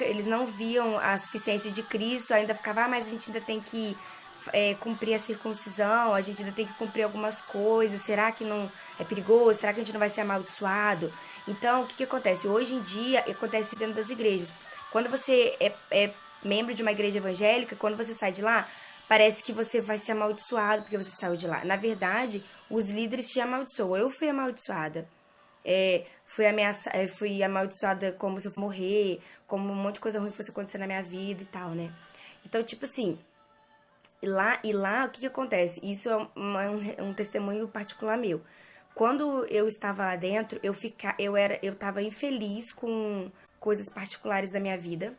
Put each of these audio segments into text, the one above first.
eles não viam a suficiência de Cristo, ainda ficava, mas a gente ainda tem que cumprir a circuncisão, a gente ainda tem que cumprir algumas coisas, será que não é perigoso? Será que a gente não vai ser amaldiçoado? Então, o que acontece? Hoje em dia, acontece dentro das igrejas. Quando você é membro de uma igreja evangélica, quando você sai de lá, parece que você vai ser amaldiçoado porque você saiu de lá. Na verdade, os líderes te amaldiçoam. Eu fui amaldiçoada. Fui amaldiçoada como se eu fosse morrer, como um monte de coisa ruim fosse acontecer na minha vida e tal, né? Então, tipo assim, o que acontece? Isso é um testemunho particular meu. Quando eu estava lá dentro, eu tava infeliz com coisas particulares da minha vida,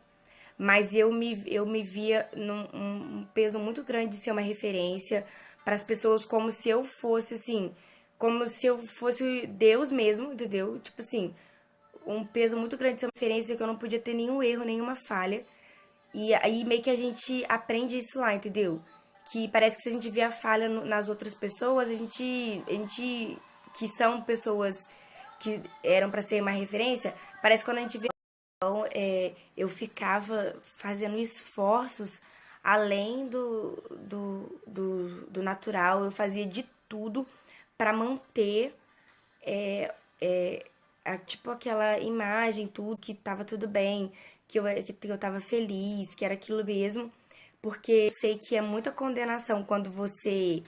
mas eu me via num peso muito grande de ser uma referência para as pessoas, como se eu fosse assim, como se eu fosse Deus mesmo, entendeu? Tipo assim, um peso muito grande de ser uma referência, que eu não podia ter nenhum erro, nenhuma falha. E aí meio que a gente aprende isso lá, entendeu? Que parece que se a gente vê a falha nas outras pessoas, a gente que são pessoas que eram para ser uma referência, parece que quando a gente vê. Então, eu ficava fazendo esforços além do natural, eu fazia de tudo para manter tipo aquela imagem, tudo, que tava tudo bem, que eu tava feliz, que era aquilo mesmo, porque eu sei que é muita condenação quando você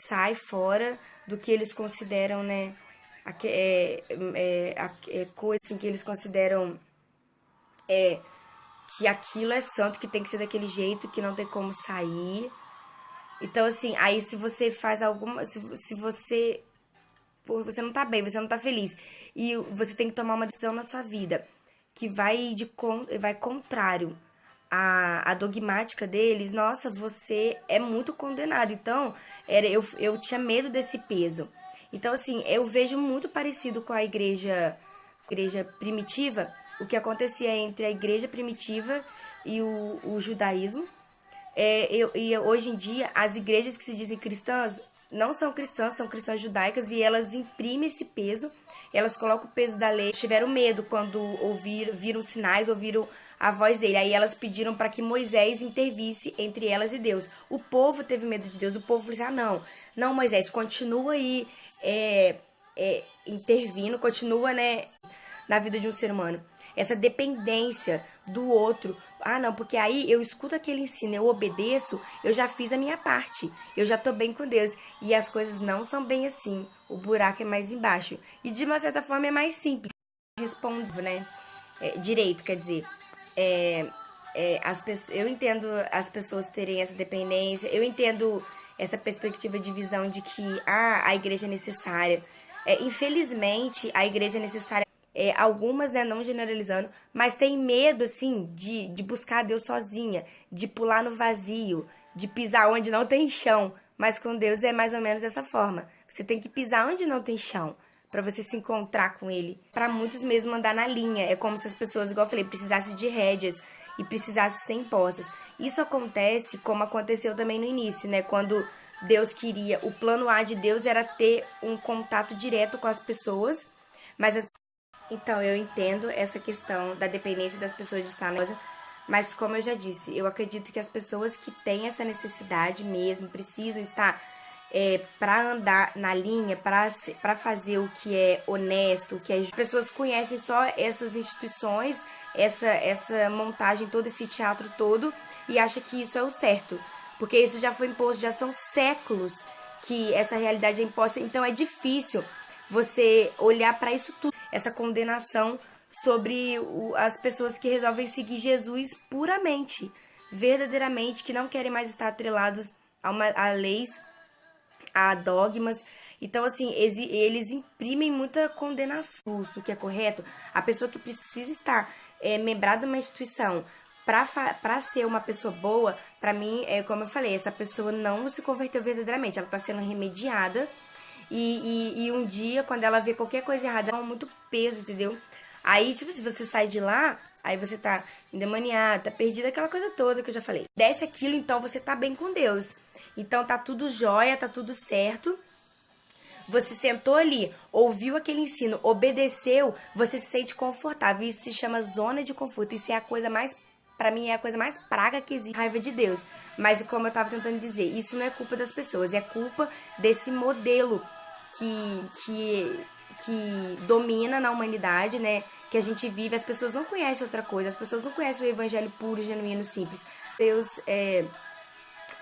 sai fora do que eles consideram, né? Coisa assim que eles consideram que aquilo é santo, que tem que ser daquele jeito, que não tem como sair. Então, assim, aí se você faz alguma. Se você. Pô, você não tá bem, você não tá feliz. E você tem que tomar uma decisão na sua vida que vai contrário à dogmática deles, nossa, você é muito condenado. Então, eu tinha medo desse peso. Então, assim, eu vejo muito parecido com a igreja primitiva, o que acontecia entre a igreja primitiva e o judaísmo. E hoje em dia, as igrejas que se dizem cristãs não são cristãs, são cristãs judaicas, e elas imprimem esse peso, elas colocam o peso da lei. Tiveram medo quando viram sinais, ouviram a voz dele. Aí elas pediram para que Moisés intervisse entre elas e Deus. O povo teve medo de Deus, o povo falou assim: ah, não, não, Moisés, continua aí intervindo, continua, né, na vida de um ser humano. Essa dependência do outro. Ah, não, porque aí eu escuto aquele ensino, eu obedeço, eu já fiz a minha parte, eu já tô bem com Deus. E as coisas não são bem assim. O buraco é mais embaixo. E de uma certa forma é mais simples. Respondo, né? Direito, quer dizer. Eu entendo as pessoas terem essa dependência, eu entendo essa perspectiva de visão de que a igreja é necessária. Infelizmente, a igreja é necessária. Algumas, né, não generalizando, mas tem medo, assim, de buscar Deus sozinha, de pular no vazio, de pisar onde não tem chão. Mas com Deus é mais ou menos dessa forma. Você tem que pisar onde não tem chão, para você se encontrar com ele. Para muitos mesmo andar na linha. É como se as pessoas, igual eu falei, precisassem de rédeas e precisassem ser impostas. Isso acontece como aconteceu também no início, né? Quando Deus queria, o plano A de Deus era ter um contato direto com as pessoas, mas então, eu entendo essa questão da dependência das pessoas de estar na loja, mas como eu já disse, eu acredito que as pessoas que têm essa necessidade mesmo, precisam estar para andar na linha, para fazer o que é honesto, o que as pessoas conhecem só essas instituições, essa montagem, todo esse teatro todo, e acha que isso é o certo, porque isso já foi imposto, já são séculos que essa realidade é imposta, então é difícil você olhar para isso tudo, essa condenação sobre as pessoas que resolvem seguir Jesus puramente, verdadeiramente, que não querem mais estar atrelados a leis, a dogmas. Então, assim, eles imprimem muita condenação do que é correto. A pessoa que precisa estar membrada de uma instituição para ser uma pessoa boa, para mim, como eu falei, essa pessoa não se converteu verdadeiramente. Ela está sendo remediada e um dia, quando ela vê qualquer coisa errada, ela dá muito peso, entendeu? Aí, tipo, se você sai de lá, aí você tá endemoniado, tá perdido, aquela coisa toda que eu já falei. Desce aquilo, então você tá bem com Deus. Então tá tudo jóia, tá tudo certo. Você sentou ali, ouviu aquele ensino, obedeceu, você se sente confortável. Isso se chama zona de conforto. Isso é a coisa mais, pra mim, é a coisa mais praga que existe. Raiva de Deus. Mas como eu tava tentando dizer, isso não é culpa das pessoas, é culpa desse modelo que domina na humanidade, né? Que a gente vive. As pessoas não conhecem outra coisa, as pessoas não conhecem o evangelho puro, genuíno, simples. Deus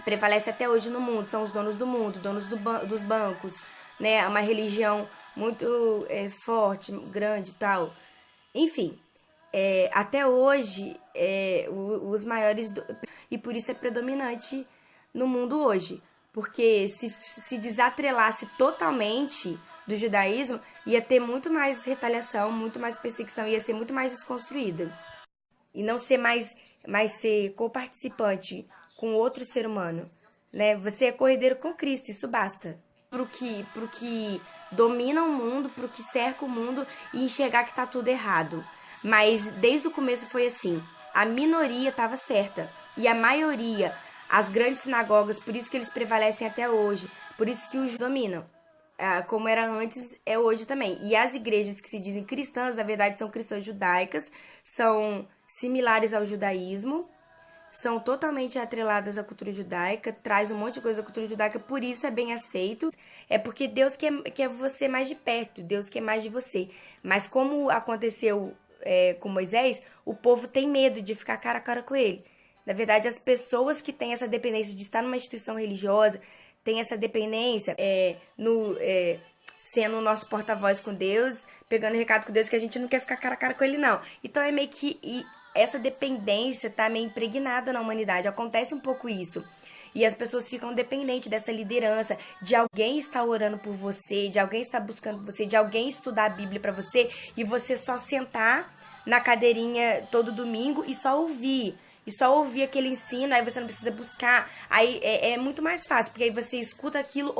prevalece até hoje no mundo, são os donos do mundo, donos dos bancos, né? É uma religião muito forte, grande e tal. Enfim, até hoje, os maiores... E por isso é predominante no mundo hoje. Porque se desatrelasse totalmente do judaísmo, ia ter muito mais retaliação, muito mais perseguição, ia ser muito mais desconstruída. E não ser mais ser coparticipante com outro ser humano, né? Você é corredeiro com Cristo, isso basta. Pro que domina o mundo, pro que cerca o mundo e enxergar que tá tudo errado. Mas desde o começo foi assim, a minoria estava certa e a maioria, as grandes sinagogas, por isso que eles prevalecem até hoje, por isso que os dominam. Como era antes, é hoje também. E as igrejas que se dizem cristãs, na verdade, são cristãs judaicas, são similares ao judaísmo, são totalmente atreladas à cultura judaica, traz um monte de coisa da cultura judaica, por isso é bem aceito. É porque Deus quer você mais de perto, Deus quer mais de você. Mas como aconteceu com Moisés, o povo tem medo de ficar cara a cara com ele. Na verdade, as pessoas que têm essa dependência de estar numa instituição religiosa, têm essa dependência sendo o nosso porta-voz com Deus, pegando recado com Deus, que a gente não quer ficar cara a cara com ele, não. Então é meio que... essa dependência tá meio impregnada na humanidade. Acontece um pouco isso. E as pessoas ficam dependentes dessa liderança, de alguém estar orando por você, de alguém estar buscando por você, de alguém estudar a Bíblia pra você e você só sentar na cadeirinha todo domingo e só ouvir. E só ouvir aquele ensino, aí você não precisa buscar. Aí é muito mais fácil, porque aí você escuta aquilo,